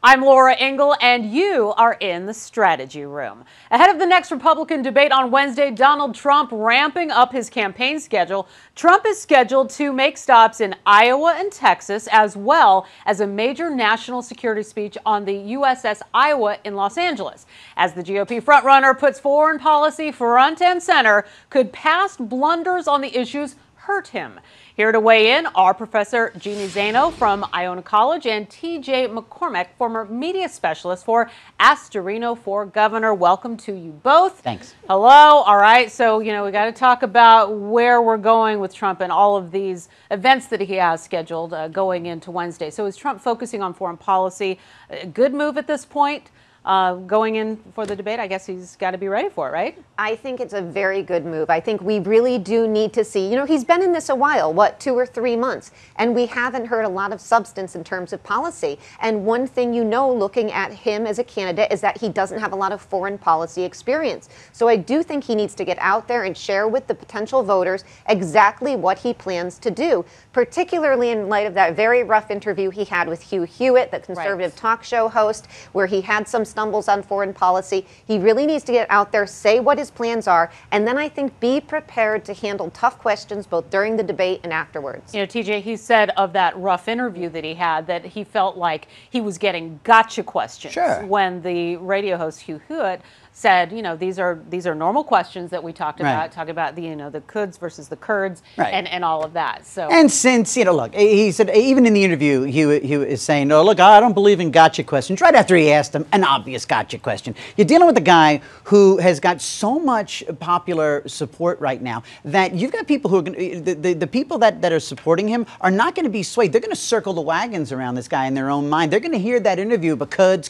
I'm Laura Ingle, and you are in the strategy room. Ahead of the next Republican debate on Wednesday, Donald Trump ramping up his campaign schedule. Trump is scheduled to make stops in Iowa and Texas, as well as a major national security speech on the USS Iowa in Los Angeles. As the GOP frontrunner puts foreign policy front and center, could past blunders on the issues hurt him? Here to weigh in are Professor Jeanne Zaino from Iona College and T.J. McCormack, former media specialist for Astorino for Governor. Welcome to you both. Thanks. Hello. All right. So, we got to talk about where we're going with Trump and all of these events that he has scheduled going into Wednesday. So is Trump focusing on foreign policy a good move at this point? Going in for the debate? I guess he's got to be ready for it, right? I think it's a very good move. I think we really do need to see, he's been in this a while, 2 or 3 months, and we haven't heard a lot of substance in terms of policy. And one thing looking at him as a candidate is that he doesn't have a lot of foreign policy experience. So I do think he needs to get out there and share with the potential voters exactly what he plans to do, particularly in light of that very rough interview he had with Hugh Hewitt, the conservative talk show host, where he had some stumbles on foreign policy. He really needs to get out there, say what his plans are, and then I think be prepared to handle tough questions both during the debate and afterwards. TJ, he said of that rough interview that he had that he felt like he was getting gotcha questions. Sure. When the radio host Hugh Hewitt said, these are normal questions that we talked about, talking about the Quds versus the Kurds, and all of that. So, and since look, he said even in the interview, he is saying, "No, look, I don't believe in gotcha questions." Right after he asked him an obvious gotcha question, you're dealing with a guy who has got so much popular support right now that you've got people who are the people that are supporting him are not going to be swayed. They're going to circle the wagons around this guy in their own mind. They're going to hear that interview about Kurds,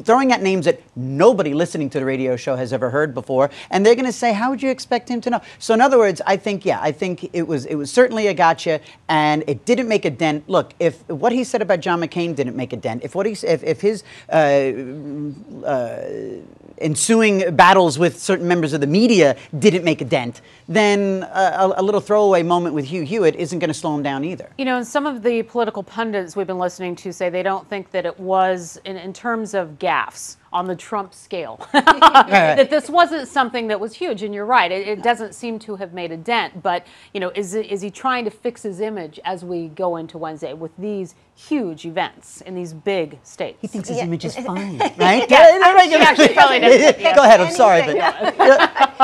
throwing out names that nobody listening to the radio show has ever heard before, and they're going to say, how would you expect him to know? So in other words, I think it was certainly a gotcha, and it didn't make a dent. Look, if what he said about John McCain didn't make a dent, if his ensuing battles with certain members of the media didn't make a dent, then a little throwaway moment with Hugh Hewitt isn't going to slow him down either. And some of the political pundits we've been listening to say they don't think that it was, in terms of gaffes on the Trump scale, that this wasn't something that was huge. And you're right, it doesn't seem to have made a dent. But, is he trying to fix his image as we go into Wednesday with these huge events in these big states? He thinks his image is fine, right? He actually probably does. Go ahead, I'm sorry.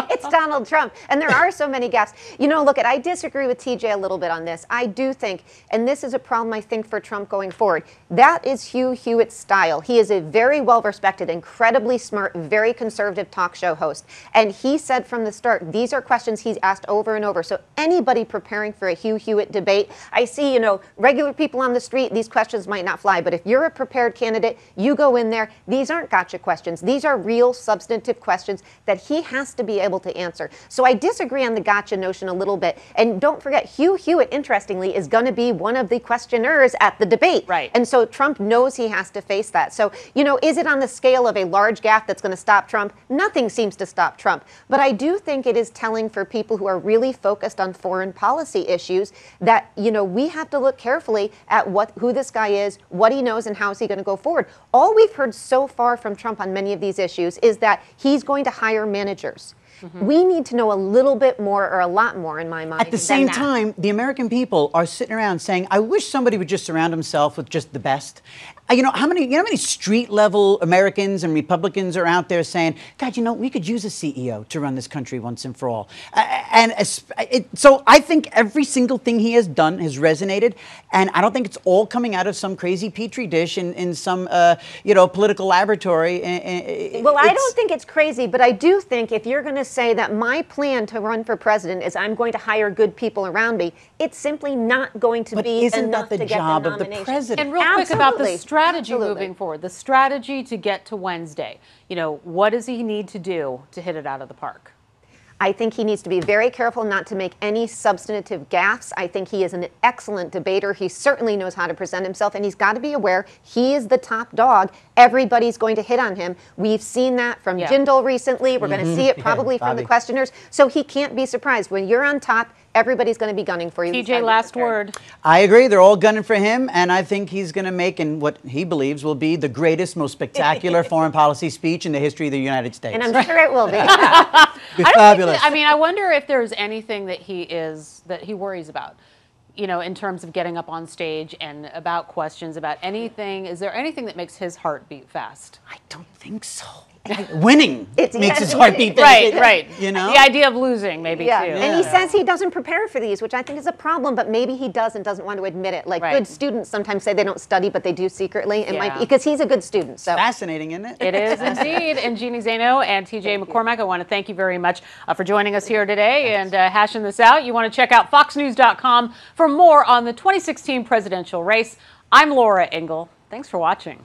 It's Donald Trump, and there are so many gaffes. Look, I disagree with TJ a little bit on this. I do think, and this is a problem I think for Trump going forward, that is Hugh Hewitt's style. He is a very well-respected, incredibly smart, very conservative talk show host. And he said from the start, these are questions he's asked over and over. So anybody preparing for a Hugh Hewitt debate, I see, regular people on the street, these questions might not fly. But if you're a prepared candidate, you go in there, these aren't gotcha questions. These are real substantive questions that he has to be able to answer. So I disagree on the gotcha notion a little bit. And don't forget, Hugh Hewitt, interestingly, is going to be one of the questioners at the debate. Right. And so Trump knows he has to face that. So, is it on the scale of a large gaffe that's going to stop Trump? Nothing seems to stop Trump. But I do think it is telling for people who are really focused on foreign policy issues that, we have to look carefully at who this guy is, what he knows, and how is he going to go forward. All we've heard so far from Trump on many of these issues is that he's going to hire managers. We need to know a little bit more, or a lot more in my mind. At the same time, the American people are sitting around saying, I wish somebody would just surround himself with just the best. How many street level Americans and Republicans are out there saying, God, we could use a CEO to run this country once and for all. So I think every single thing he has done has resonated, and I don't think it's all coming out of some crazy petri dish in some political laboratory. Well, I don't think it's crazy, but I do think if you're going to say that my plan to run for president is I'm going to hire good people around me, it's simply not going to be enough to get the nomination. But isn't that the job of the president? And real quick about the strategy moving forward, the strategy to get to Wednesday. What does he need to do to hit it out of the park? I think he needs to be very careful not to make any substantive gaffes. I think he is an excellent debater. He certainly knows how to present himself, and he's got to be aware he is the top dog. Everybody's going to hit on him. We've seen that from Jindal recently. We're going to see it probably from the questioners. So he can't be surprised. When you're on top, everybody's going to be gunning for you. TJ, last word. I agree. They're all gunning for him, and I think he's going to make in what he believes will be the greatest, most spectacular foreign policy speech in the history of the United States. And I'm sure it will be. Be fabulous. I mean, I wonder if there's anything that he worries about, you know, in terms of getting up on stage and about questions about anything. Is there anything that makes his heart beat fast? I don't think so. Winning makes his heart beat fast. fast. Right. You know? The idea of losing, maybe, too. And he says he doesn't prepare for these, which I think is a problem, but maybe he does and doesn't want to admit it. Like good students sometimes say they don't study, but they do secretly. It might be because he's a good student. So fascinating, isn't it? It is indeed. And Jeanne Zaino and T.J. McCormack, I want to thank you very much for joining us here today and hashing this out. You want to check out foxnews.com for more on the 2016 presidential race. I'm Laura Ingle. Thanks for watching.